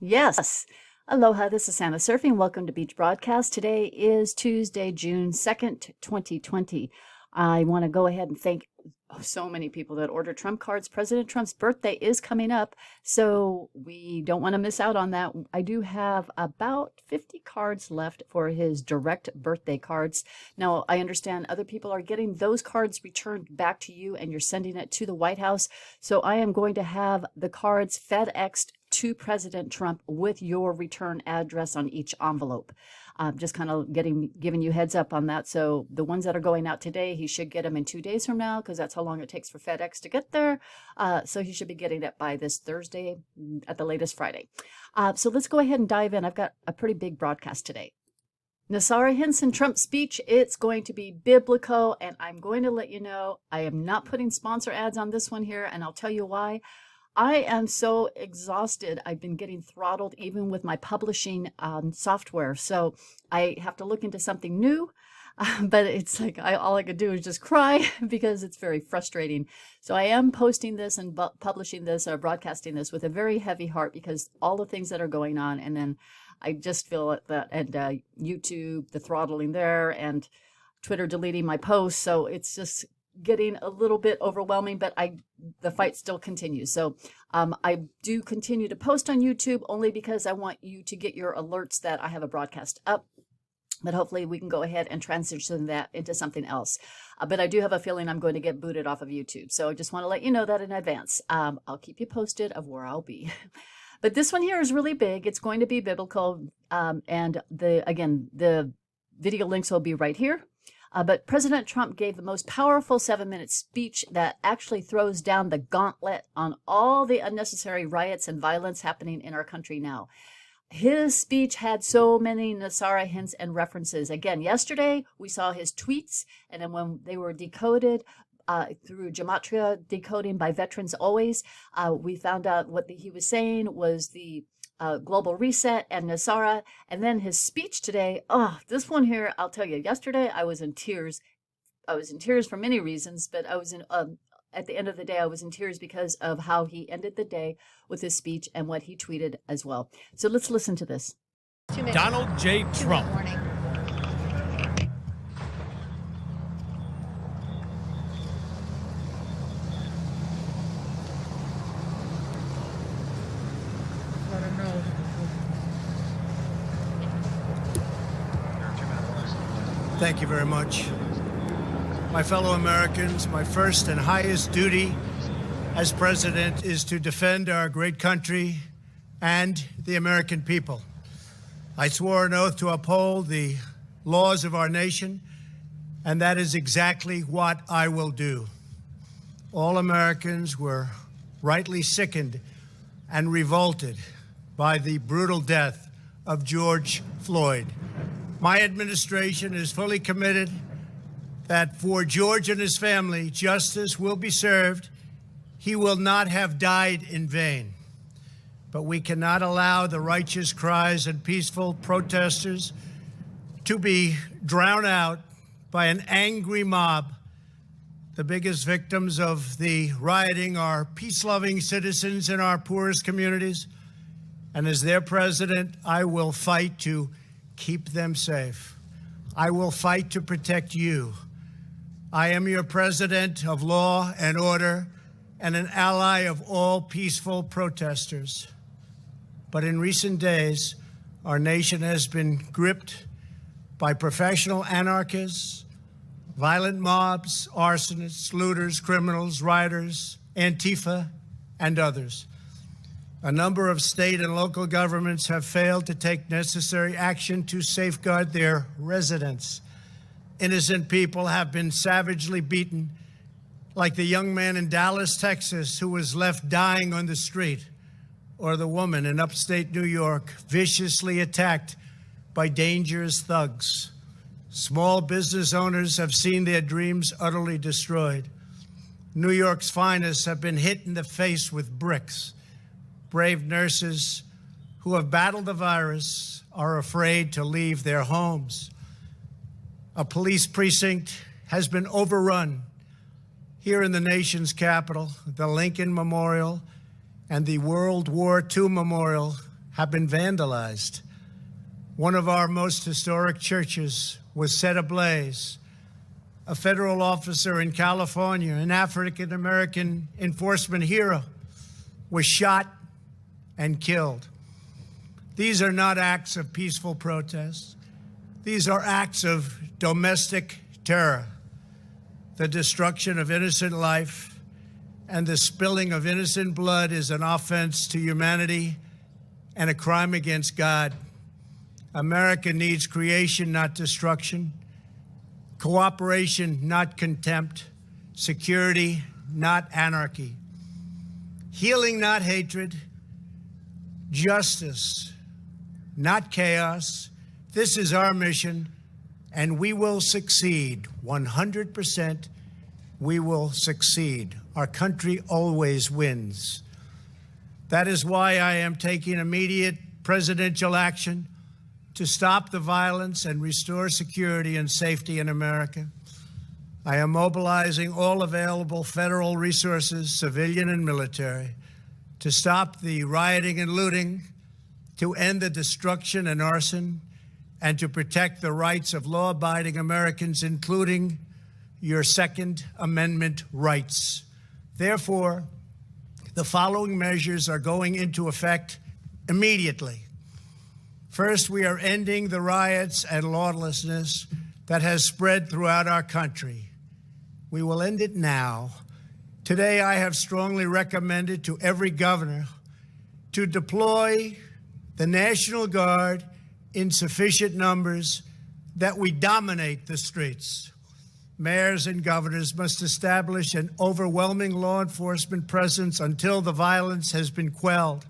Yes. Aloha, this is Santa Surfing. Welcome to Beach Broadcast. Today is Tuesday, June 2nd, 2020. I want to go ahead and thank so many people that ordered Trump cards. President Trump's birthday is coming up, so we don't want to miss out on that. I do have about 50 cards left for his direct birthday cards. Now, I understand other people are getting those cards returned back to you and you're sending it to the White House. So I am going to have the cards FedExed to President Trump with your return address on each envelope. Just kind of giving you heads up on that. So the ones that are going out today, he should get them in 2 days from now because that's how long it takes for FedEx to get there. So he should be getting it by this Thursday, at the latest Friday. So let's go ahead and dive in. I've got a pretty big broadcast today. NESARA Hinson Trump speech, it's going to be biblical, and I'm going to let you know I am not putting sponsor ads on this one here, and I'll tell you why. I am so exhausted. I've been getting throttled even with my publishing software. So I have to look into something new, but it's like all I could do is just cry because it's very frustrating. So I am posting this and publishing this or broadcasting this with a very heavy heart because all the things that are going on. And then I just feel that, and YouTube, the throttling there, and Twitter deleting my posts. So it's just getting a little bit overwhelming, but the fight still continues. So I do continue to post on YouTube only because I want you to get your alerts that I have a broadcast up. But hopefully we can go ahead and transition that into something else. But I do have a feeling I'm going to get booted off of YouTube. So I just want to let you know that in advance. I'll keep you posted of where I'll be. But this one here is really big. It's going to be biblical. And the video links will be right here. But President Trump gave the most powerful 7-minute speech that actually throws down the gauntlet on all the unnecessary riots and violence happening in our country now. His speech had so many NESARA hints and references. Again, yesterday we saw his tweets, and then when they were decoded through gematria decoding by Veterans Always, we found out what he was saying was the global reset and NESARA. And then his speech today, this one here, I'll tell you, yesterday I was in tears. I was in tears for many reasons, but I was at the end of the day, I was in tears because of how he ended the day with his speech and what he tweeted as well. So let's listen to this. Donald J. Trump. Thank you very much. My fellow Americans, my first and highest duty as president is to defend our great country and the American people. I swore an oath to uphold the laws of our nation, and that is exactly what I will do. All Americans were rightly sickened and revolted by the brutal death of George Floyd. My administration is fully committed that for George and his family, justice will be served. He will not have died in vain. But we cannot allow the righteous cries and peaceful protesters to be drowned out by an angry mob. The biggest victims of the rioting are peace-loving citizens in our poorest communities. And as their president, I will fight to keep them safe. I will fight to protect you. I am your president of law and order and an ally of all peaceful protesters. But in recent days, our nation has been gripped by professional anarchists, violent mobs, arsonists, looters, criminals, rioters, Antifa, and others. A number of state and local governments have failed to take necessary action to safeguard their residents. Innocent people have been savagely beaten, like the young man in Dallas, Texas, who was left dying on the street, or the woman in upstate New York viciously attacked by dangerous thugs. Small business owners have seen their dreams utterly destroyed. New York's finest have been hit in the face with bricks. Brave nurses who have battled the virus are afraid to leave their homes. A police precinct has been overrun here in the nation's capital. The Lincoln Memorial and the World War II Memorial have been vandalized. One of our most historic churches was set ablaze. A federal officer in California, an African-American enforcement hero, was shot and killed. These are not acts of peaceful protest. These are acts of domestic terror. The destruction of innocent life and the spilling of innocent blood is an offense to humanity and a crime against God. America needs creation, not destruction. Cooperation, not contempt. Security, not anarchy. Healing, not hatred. Justice, not chaos. This is our mission, and we will succeed. 100%, we will succeed. Our country always wins. That is why I am taking immediate presidential action to stop the violence and restore security and safety in America. I am mobilizing all available federal resources, civilian and military, to stop the rioting and looting, to end the destruction and arson, and to protect the rights of law-abiding Americans, including your Second Amendment rights. Therefore, the following measures are going into effect immediately. First, we are ending the riots and lawlessness that has spread throughout our country. We will end it now. Today, I have strongly recommended to every governor to deploy the National Guard in sufficient numbers that we dominate the streets. Mayors and governors must establish an overwhelming law enforcement presence until the violence has been quelled.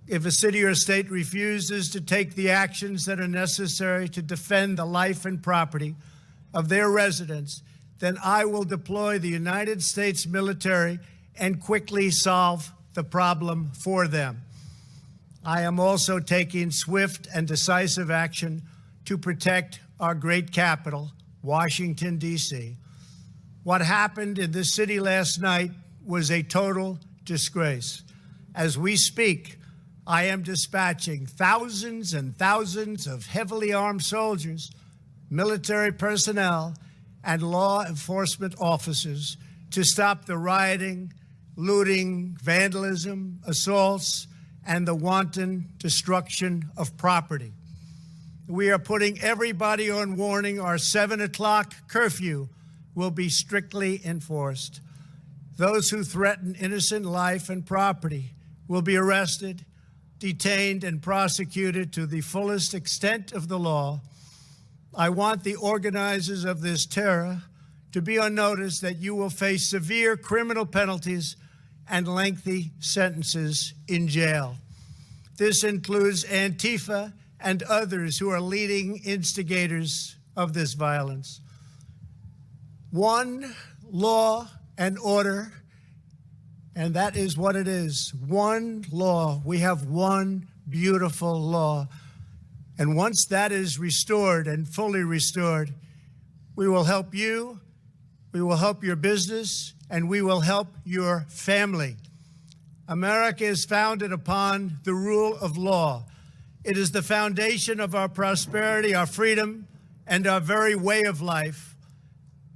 If a city or state refuses to take the actions that are necessary to defend the life and property of their residents, then I will deploy the United States military and quickly solve the problem for them. I am also taking swift and decisive action to protect our great capital, Washington, D.C. What happened in this city last night was a total disgrace. As we speak, I am dispatching thousands and thousands of heavily armed soldiers, military personnel, and law enforcement officers to stop the rioting, looting, vandalism, assaults, and the wanton destruction of property. We are putting everybody on warning. Our 7 o'clock curfew will be strictly enforced. Those who threaten innocent life and property will be arrested, detained, and prosecuted to the fullest extent of the law. I want the organizers of this terror to be on notice that you will face severe criminal penalties and lengthy sentences in jail. This includes Antifa and others who are leading instigators of this violence. One law and order, and that is what it is. One law. We have one beautiful law. And once that is restored and fully restored, we will help you, we will help your business, and we will help your family. America is founded upon the rule of law. It is the foundation of our prosperity, our freedom, and our very way of life.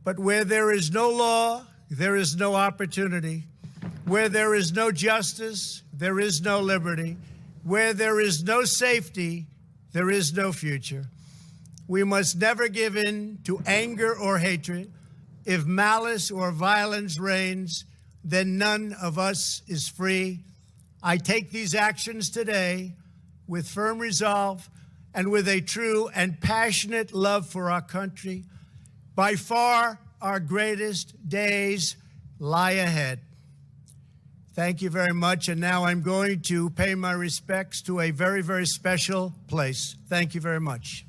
But where there is no law, there is no opportunity. Where there is no justice, there is no liberty. Where there is no safety, there is no future. We must never give in to anger or hatred. If malice or violence reigns, then none of us is free. I take these actions today with firm resolve and with a true and passionate love for our country. By far, our greatest days lie ahead. Thank you very much. And now I'm going to pay my respects to a very, very special place. Thank you very much.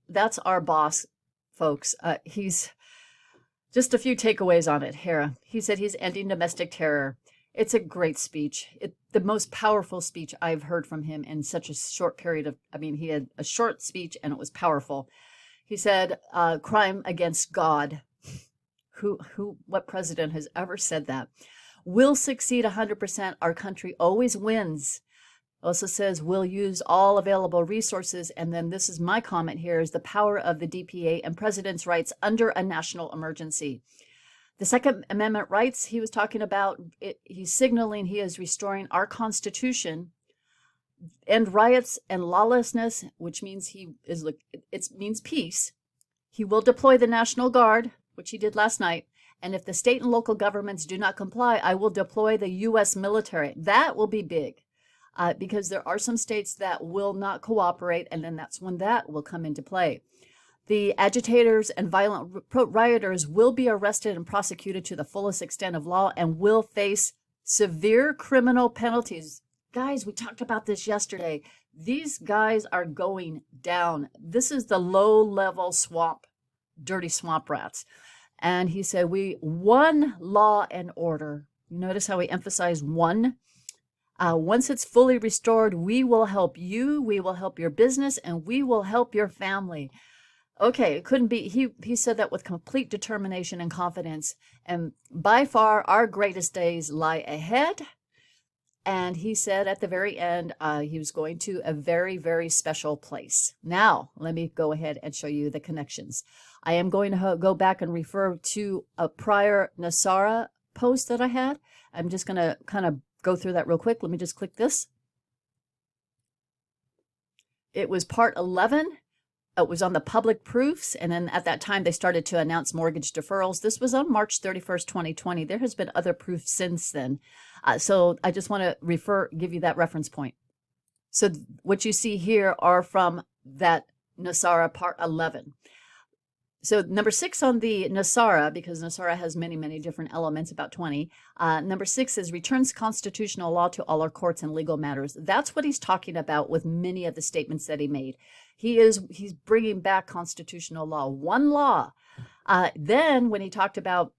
That's our boss, folks. He's just a few takeaways on it here. He said he's ending domestic terror. It's a great speech. The most powerful speech I've heard from him in such a short period of, he had a short speech and it was powerful. He said, crime against God. What president has ever said that? will succeed 100%. Our country always wins. Also says we'll use all available resources. And then this is my comment here is the power of the DPA and president's rights under a national emergency. The Second Amendment rights he was talking about, he's signaling he is restoring our Constitution, end riots and lawlessness, which means it means peace. He will deploy the National Guard, which he did last night. And if the state and local governments do not comply, I will deploy the U.S. military. That will be big because there are some states that will not cooperate, and then that's when that will come into play. The agitators and violent rioters will be arrested and prosecuted to the fullest extent of law and will face severe criminal penalties. Guys, we talked about this yesterday. These guys are going down. This is the low-level swamp, dirty swamp rats. And he said, one law and order. You notice how he emphasized one? Once it's fully restored, we will help you, we will help your business, and we will help your family. Okay, it couldn't be. He said that with complete determination and confidence. And by far, our greatest days lie ahead. And he said at the very end, he was going to a very, very special place. Now, let me go ahead and show you the connections. I am going to go back and refer to a prior NESARA post that I had. I'm just going to kind of go through that real quick. Let me just click this. It was part 11. It was on the public proofs, and then at that time, they started to announce mortgage deferrals. This was on March 31st, 2020. There has been other proofs since then. So I just want to give you that reference point. So what you see here are from that NESARA part 11. So number 6 on the NESARA, because NESARA has many, many different elements, about 20. Number 6 is returns constitutional law to all our courts and legal matters. That's what he's talking about with many of the statements that he made. He's bringing back constitutional law, one law. Then when he talked about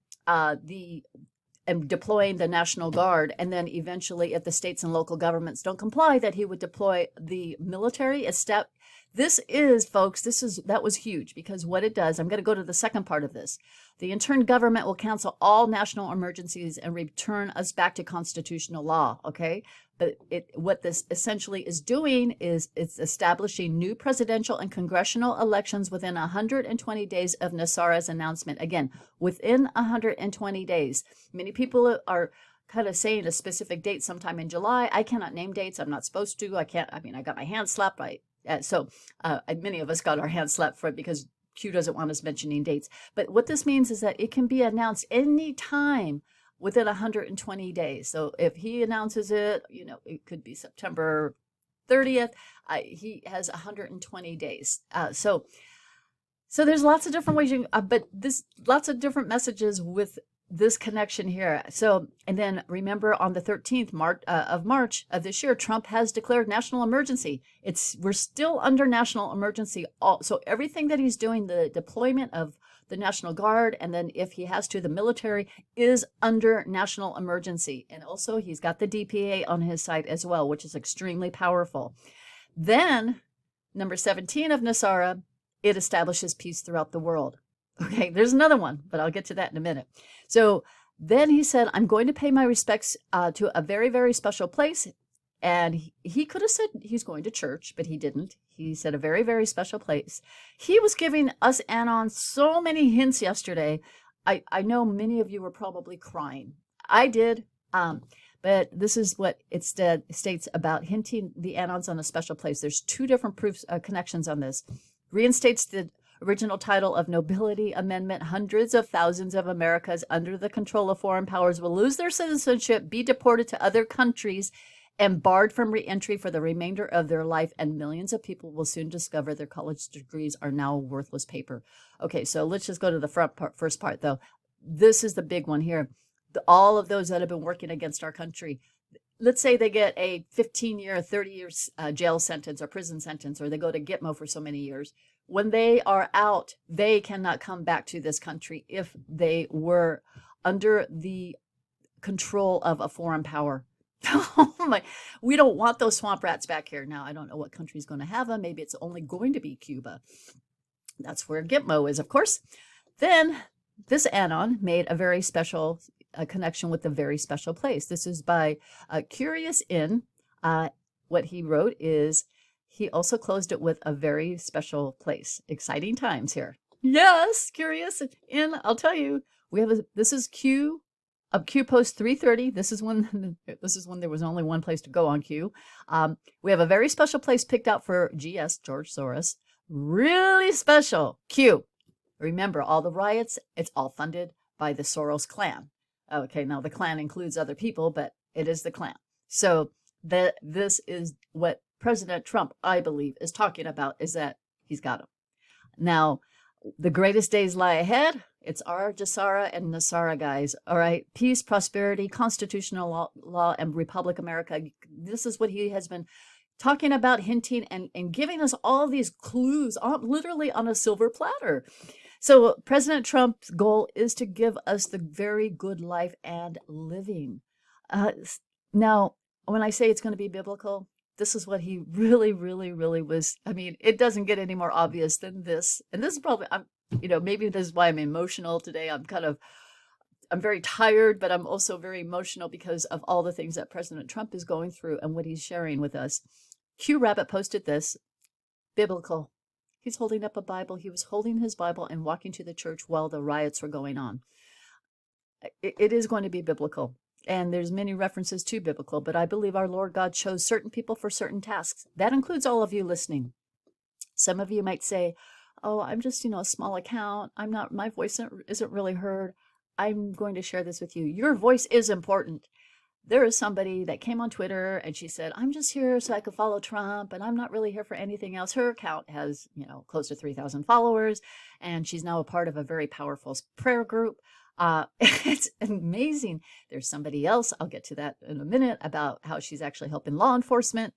deploying the National Guard, and then eventually if the states and local governments don't comply, that he would deploy the military a step. This is, folks, that was huge, because what it does, I'm going to go to the second part of this. The intern government will cancel all national emergencies and return us back to constitutional law, okay? But what this essentially is doing is it's establishing new presidential and congressional elections within 120 days of NESARA's announcement. Again, within 120 days. Many people are kind of saying a specific date sometime in July. I cannot name dates. I'm not supposed to. I got my hand slapped by many of us got our hands slapped for it because Q doesn't want us mentioning dates. But what this means is that it can be announced any time within 120 days. So if he announces it, it could be September 30th. He has 120 days. So there's lots of different ways, lots of different messages with this connection here. So, and then remember on the 13th of March of this year, Trump has declared national emergency. We're still under national emergency. So everything that he's doing, the deployment of the National Guard, and then if he has to, the military, is under national emergency. And also he's got the DPA on his side as well, which is extremely powerful. Then number 17 of NESARA, it establishes peace throughout the world. Okay, there's another one, but I'll get to that in a minute. So then he said, I'm going to pay my respects to a very, very special place. And he could have said he's going to church, but he didn't. He said a very, very special place. He was giving us Anon so many hints yesterday. I know many of you were probably crying. I did. But this is what it states about hinting the Anons on a special place. There's 2 different proofs, connections on this. Reinstates the original title of Nobility Amendment. Hundreds of thousands of Americans under the control of foreign powers will lose their citizenship, be deported to other countries, and barred from reentry for the remainder of their life. And millions of people will soon discover their college degrees are now worthless paper. Okay, so let's just go to the first part, though. This is the big one here. All of those that have been working against our country, let's say they get a 15-year, 30-year jail sentence or prison sentence, or they go to Gitmo for so many years. When they are out, they cannot come back to this country if they were under the control of a foreign power. Oh my, we don't want those swamp rats back here. Now, I don't know what country's going to have them. Maybe it's only going to be Cuba. That's where Gitmo is, of course. Then this Anon made a very special a connection with a very special place. This is by Curious In. What he wrote is, he also closed it with a very special place. Exciting times here. Yes, Curious In. I'll tell you, this is Q post 330. This is when there was only one place to go on Q. We have a very special place picked out for GS, George Soros. Really special. Q. Remember, all the riots, it's all funded by the Soros clan. Okay, now the clan includes other people, but it is the clan. So this is what President Trump, I believe, is talking about, is that he's got them. Now, the greatest days lie ahead. It's our NESARA and NESARA, guys. All right. Peace, prosperity, constitutional law, and Republic America. This is what he has been talking about, hinting, and giving us all these clues, literally on a silver platter. So President Trump's goal is to give us the very good life and living. Now, when I say it's going to be biblical, this is what he really, really, really was. I mean, it doesn't get any more obvious than this. And this is probably, maybe this is why I'm emotional today. I'm very tired, but I'm also very emotional because of all the things that President Trump is going through and what he's sharing with us. Q Rabbit posted this, biblical. He's holding up a Bible. He was holding his Bible and walking to the church while the riots were going on. It is going to be biblical. And there's many references to biblical, but I believe our Lord God chose certain people for certain tasks. That includes all of you listening. Some of you might say, oh, I'm just, a small account. My voice isn't really heard. I'm going to share this with you. Your voice is important. There is somebody that came on Twitter and she said, I'm just here so I could follow Trump and I'm not really here for anything else. Her account has, close to 3,000 followers and she's now a part of a very powerful prayer group. It's amazing. There's somebody else, I'll get to that in a minute, about how she's actually helping law enforcement.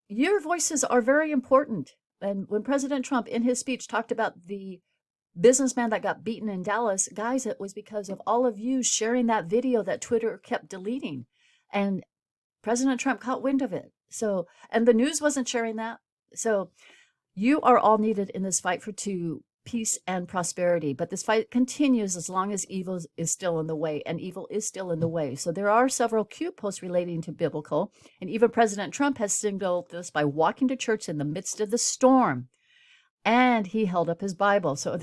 Your voices are very important. And when President Trump in his speech talked about the businessman that got beaten in Dallas, guys, it was because of all of you sharing that video that Twitter kept deleting. And President Trump caught wind of it. So, and the news wasn't sharing that. So you are all needed in this fight for peace and prosperity. But this fight continues as long as evil is still in the way, and evil is still in the way. So there are several Q posts relating to biblical, and even President Trump has signaled this by walking to church in the midst of the storm. And he held up his Bible. So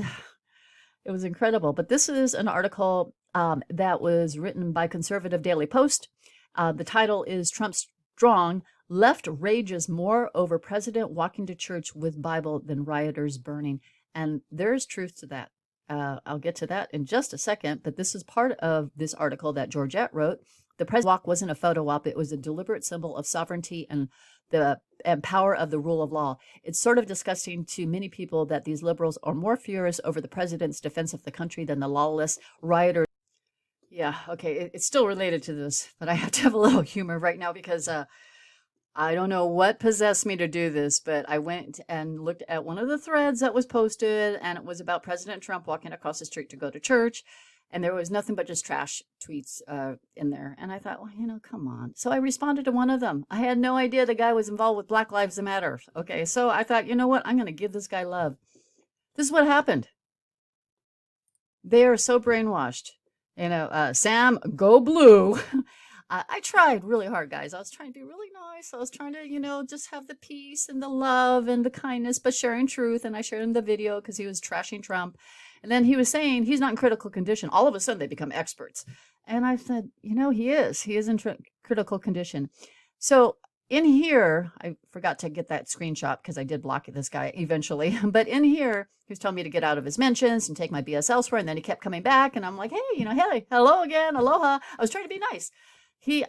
it was incredible. But this is an article that was written by Conservative Daily Post. The title is Trump Strong. Left rages more over president walking to church with Bible than rioters burning. And there's truth to that. I'll get to that in just a second. But this is part of this article that Georgette wrote. The president's walk wasn't a photo op. It was a deliberate symbol of sovereignty and power of the rule of law. It's sort of disgusting to many people that these liberals are more furious over the president's defense of the country than the lawless rioters. Yeah, okay, it's still related to this, but I have to have a little humor right now because I don't know what possessed me to do this, but I went and looked at one of the threads that was posted, and it was about President Trump walking across the street to go to church. And there was nothing but just trash tweets in there. And I thought, well, come on. So I responded to one of them. I had no idea the guy was involved with Black Lives Matter. Okay, so I thought, you know what? I'm going to give this guy love. This is what happened. They are so brainwashed. Sam, go blue. I tried really hard, guys. I was trying to be really nice. I was trying to, just have the peace and the love and the kindness, but sharing truth. And I shared in the video because he was trashing Trump. And then he was saying he's not in critical condition. All of a sudden, they become experts. And I said, he is. He is in critical condition. So in here, I forgot to get that screenshot because I did block this guy eventually. But in here, he was telling me to get out of his mentions and take my BS elsewhere. And then he kept coming back. And I'm like, hey, hey, hello again. Aloha. I was trying to be nice.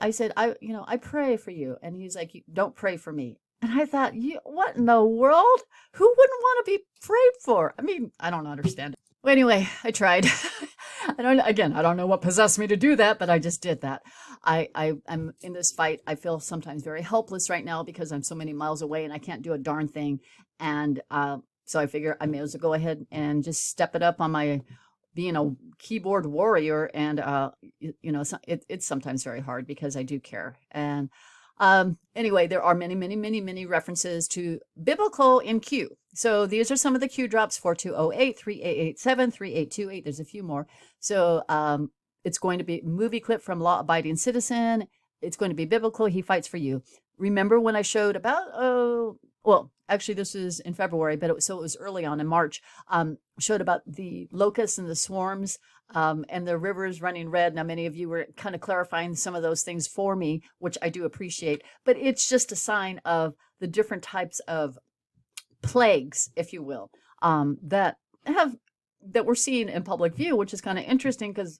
I said, I pray for you. And he's like, don't pray for me. And I thought, what in the world? Who wouldn't want to be prayed for? I mean, I don't understand it. Well, anyway, I tried. I don't know what possessed me to do that, but I just did that. I'm in this fight. I feel sometimes very helpless right now because I'm so many miles away and I can't do a darn thing. And so I figure I may as well go ahead and just step it up on my being a keyboard warrior. And, it's sometimes very hard because I do care. And anyway, there are many, many, many, many references to biblical in Q. So these are some of the Q drops: 4208, 3887, 3828. There's a few more. So It's going to be movie clip from Law Abiding Citizen. It's going to be biblical. He fights for you. Remember when I showed about, well, actually this is in February, but it was early on in March, showed about the locusts and the swarms, and the rivers running red. Now, many of you were kind of clarifying some of those things for me, which I do appreciate, but it's just a sign of the different types of plagues, if you will, that we're seeing in public view, which is kind of interesting because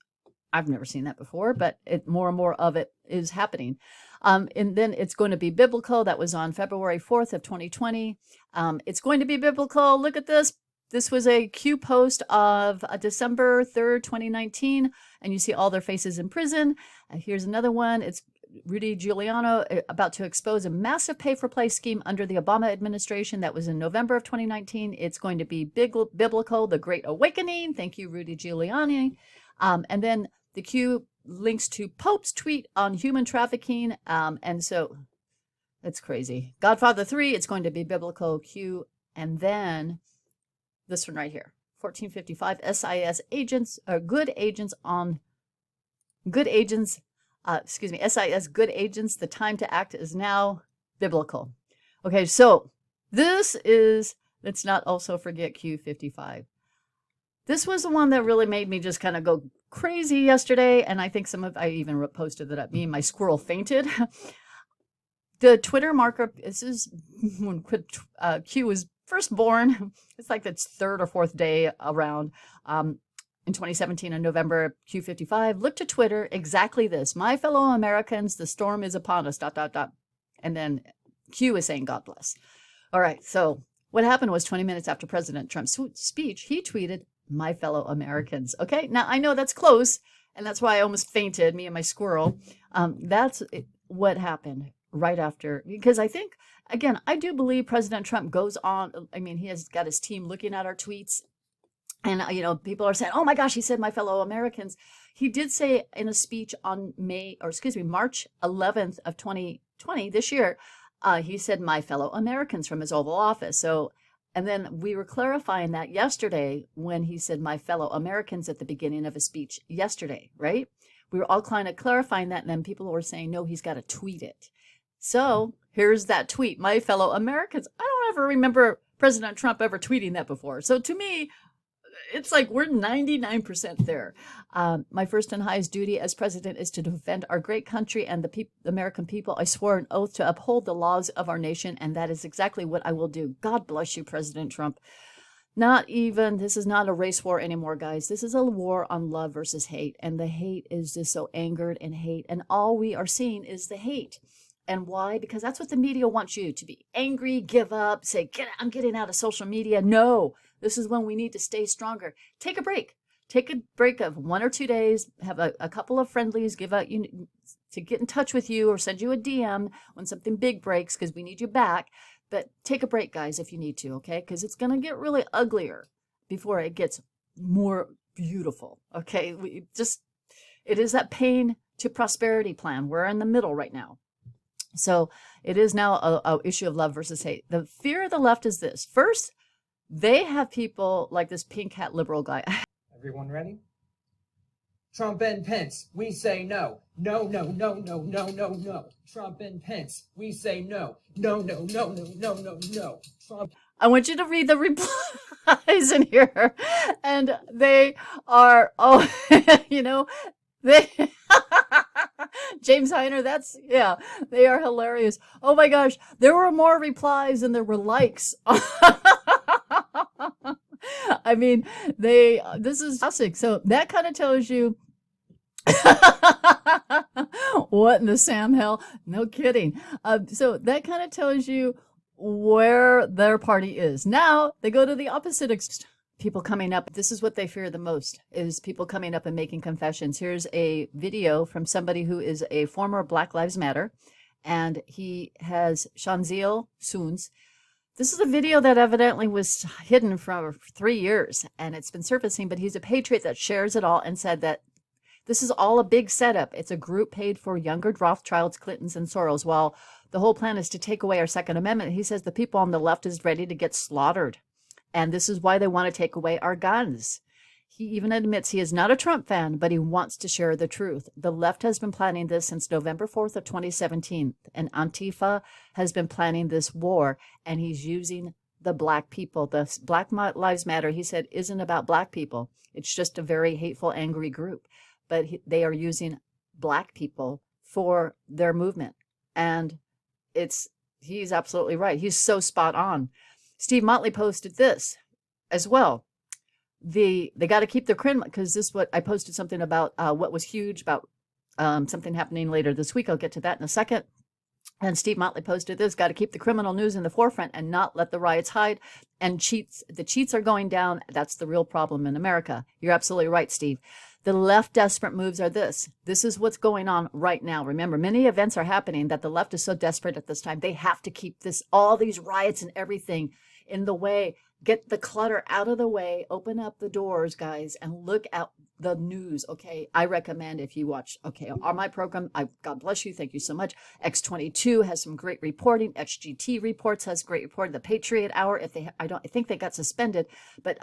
I've never seen that before, but more and more of it is happening. And then it's going to be biblical. That was on February 4th of 2020. It's going to be biblical. Look at this. This was a Q post of December 3rd, 2019. And you see all their faces in prison. Here's another one. It's Rudy Giuliani about to expose a massive pay-for-play scheme under the Obama administration. That was in November of 2019. It's going to be biblical, the Great Awakening. Thank you, Rudy Giuliani. And then the Q links to Pope's tweet on human trafficking. And so it's crazy. Godfather 3, it's going to be biblical. Q. And then this one right here, 1455 SIS agents, or good agents on good agents. SIS good agents. The time to act is now. Biblical. Okay, so this is, let's not also forget Q55. This was the one that really made me just kind of go crazy yesterday. And I think I even posted that at me and my squirrel fainted. The Twitter marker, this is when Q was first born. It's like its third or fourth day around in 2017 in November, Q55. Look to Twitter, exactly this. My fellow Americans, the storm is upon us, ... And then Q is saying, God bless. All right, so what happened was 20 minutes after President Trump's speech, he tweeted, my fellow Americans. Okay, now I know that's close, and that's why I almost fainted, me and my squirrel. That's what happened right after, because I think, again, I do believe President Trump goes on. I mean, he has got his team looking at our tweets, and people are saying, oh my gosh, he said my fellow Americans. He did say in a speech on March 11th of 2020, this year, he said my fellow Americans from his Oval Office. So, and then we were clarifying that yesterday when he said my fellow Americans at the beginning of his speech yesterday, right? We were all kind of clarifying that, and then people were saying, no, he's got to tweet it. So here's that tweet, my fellow Americans. I don't ever remember President Trump ever tweeting that before. So to me, it's like we're 99% there. My first and highest duty as president is to defend our great country and the American people. I swore an oath to uphold the laws of our nation, and that is exactly what I will do. God bless you, President Trump. This is not a race war anymore, guys. This is a war on love versus hate, and the hate is just so angered and hate, and all we are seeing is the hate. And why? Because that's what the media wants you to be. Angry, give up, say, I'm getting out of social media. No, this is when we need to stay stronger. Take a break. Take a break of 1 or 2 days. Have a couple of friendlies give out you to get in touch with you or send you a DM when something big breaks because we need you back. But take a break, guys, if you need to, okay? Because it's going to get really uglier before it gets more beautiful, okay? It is that pain to prosperity plan. We're in the middle right now. So it is now a issue of love versus hate. The fear of the left is this. First, they have people like this pink hat liberal guy. Everyone ready? Trump and Pence, we say no. No, no, no, no, no, no, no. Trump and Pence, we say no. No, no, no, no, no, no, no. Trump. I want you to read the replies in here. And they are, they... James Heiner, they are hilarious. Oh my gosh, there were more replies than there were likes. I mean, this is classic. So that kind of tells you what in the Sam hell? No kidding. So that kind of tells you where their party is. Now they go to the opposite extreme. People coming up, this is what they fear the most, is people coming up and making confessions. Here's a video from somebody who is a former Black Lives Matter, and he has Shanzil Soons. This is a video that evidently was hidden for 3 years, and it's been surfacing, but he's a patriot that shares it all and said that this is all a big setup. It's a group paid for younger Rothschilds, Clintons, and Soros, while the whole plan is to take away our Second Amendment. He says the people on the left is ready to get slaughtered. And this is why they want to take away our guns. He even admits he is not a Trump fan, but he wants to share the truth. The left has been planning this since November 4th of 2017, and Antifa has been planning this war, and he's using the black people. The Black Lives Matter, he said, isn't about black people. It's just a very hateful, angry group. But they are using black people for their movement. And he's absolutely right. He's so spot on. Steve Motley posted this as well. They got to keep their criminal, because this is what I posted something about what was huge about something happening later this week. I'll get to that in a second. And Steve Motley posted this: got to keep the criminal news in the forefront and not let the riots hide. And the cheats are going down. That's the real problem in America. You're absolutely right, Steve. The left desperate moves are this. This is what's going on right now. Remember, many events are happening that the left is so desperate at this time. They have to keep all these riots and everything in the way. Get the clutter out of the way. Open up the doors, guys, and look at the news. Okay, I recommend if you watch, on my program, God bless you. Thank you so much. X22 has some great reporting. XGT Reports has great reporting. The Patriot Hour, I think they got suspended, but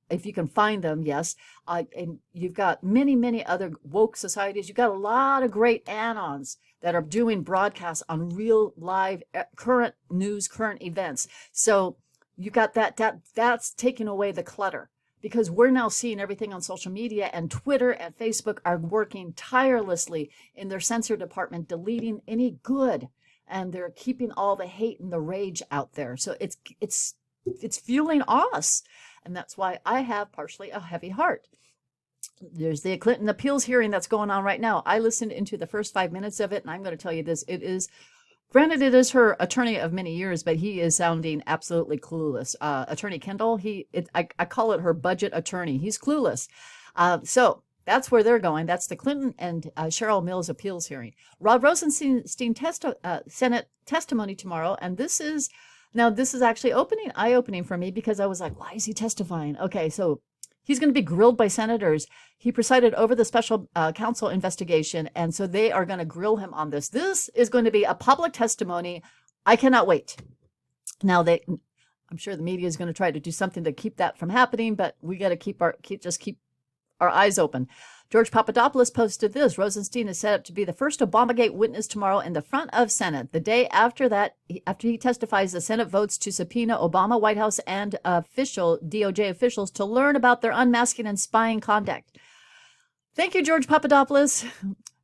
if you can find them, yes. And you've got many, many other woke societies. You've got a lot of great anons that are doing broadcasts on real live current news, current events. So you got that's taking away the clutter, because we're now seeing everything on social media, and Twitter and Facebook are working tirelessly in their censor department, deleting any good, and they're keeping all the hate and the rage out there. So it's fueling us, and that's why I have partially a heavy heart. There's the Clinton appeals hearing that's going on right now. I listened into the first 5 minutes of it, and I'm going to tell you this: granted, it is her attorney of many years, but he is sounding absolutely clueless. Attorney Kendall, I call it her budget attorney. He's clueless. So that's where they're going. That's the Clinton and Cheryl Mills appeals hearing. Rod Rosenstein Senate testimony tomorrow, and this is actually eye-opening for me, because I was like, why is he testifying? Okay, so he's going to be grilled by senators. He presided over the special counsel investigation, and so they are going to grill him on this. This is going to be a public testimony. I cannot wait. Now, I'm sure the media is going to try to do something to keep that from happening, but we got to keep our eyes open. George Papadopoulos posted this: Rosenstein is set up to be the first Obamagate witness tomorrow in the front of Senate. The day after that, after he testifies, the Senate votes to subpoena Obama, White House, and DOJ officials to learn about their unmasking and spying conduct. Thank you, George Papadopoulos.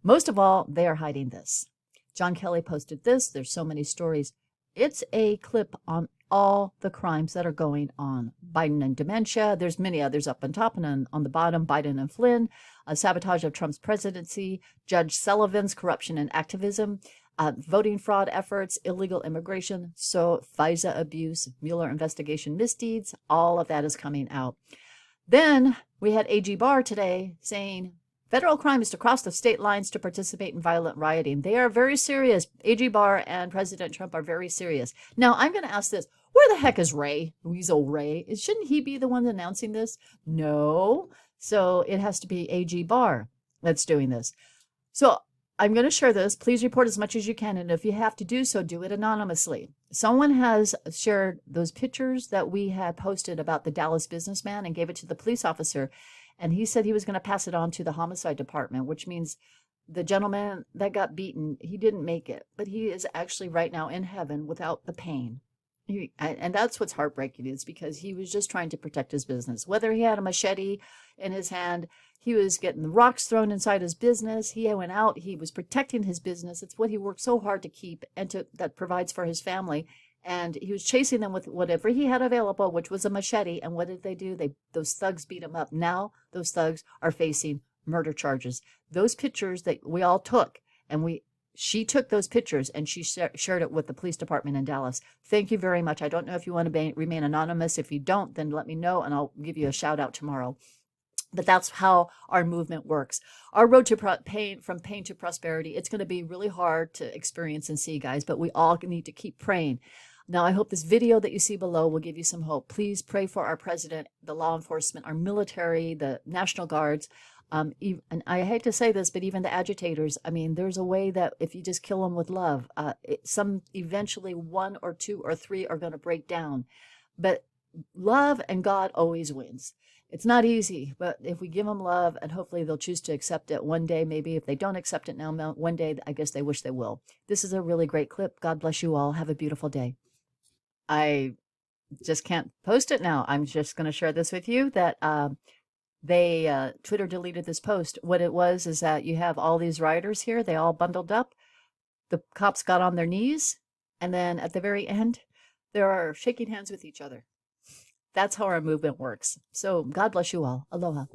Most of all, they are hiding this. John Kelly posted this. There's so many stories. It's a clip on all the crimes that are going on. Biden and dementia. There's many others up on top, and on the bottom, Biden and Flynn. Sabotage of Trump's presidency. Judge Sullivan's corruption and activism. Voting fraud efforts. Illegal immigration. So FISA abuse. Mueller investigation misdeeds. All of that is coming out. Then we had AG Barr today saying federal crime is to cross the state lines to participate in violent rioting. They are very serious. AG Barr and President Trump are very serious. Now, I'm going to ask this. Where the heck is Ray? Weasel Ray? Shouldn't he be the one announcing this? No. So it has to be AG Barr that's doing this. So I'm going to share this. Please report as much as you can. And if you have to do so, do it anonymously. Someone has shared those pictures that we had posted about the Dallas businessman and gave it to the police officer. And he said he was going to pass it on to the homicide department, which means the gentleman that got beaten, he didn't make it. But he is actually right now in heaven without the pain. And that's what's heartbreaking, is because he was just trying to protect his business. Whether he had a machete in his hand, he was getting the rocks thrown inside his business. He went out. He was protecting his business. It's what he worked so hard to keep and that provides for his family. And he was chasing them with whatever he had available, which was a machete. And what did they do? Those thugs beat him up. Now those thugs are facing murder charges. Those pictures that we all took, and she took those pictures and she shared it with the police department in Dallas. Thank you very much. I don't know if you want to remain anonymous. If you don't, then let me know and I'll give you a shout out tomorrow. But that's how our movement works. Our road to from pain to prosperity. It's going to be really hard to experience and see, guys, but we all need to keep praying. Now, I hope this video that you see below will give you some hope. Please pray for our president, the law enforcement, our military, the National Guards. And I hate to say this, but even the agitators. I mean, there's a way that if you just kill them with love, eventually 1 or 2 or 3 are going to break down. But love and God always wins. It's not easy, but if we give them love, and hopefully they'll choose to accept it one day, maybe if they don't accept it now, one day, I guess they wish they will. This is a really great clip. God bless you all. Have a beautiful day. I just can't post it now. I'm just going to share this with you that Twitter deleted this post. What it was is that you have all these rioters here. They all bundled up. The cops got on their knees. And then at the very end, they are shaking hands with each other. That's how our movement works. So God bless you all. Aloha.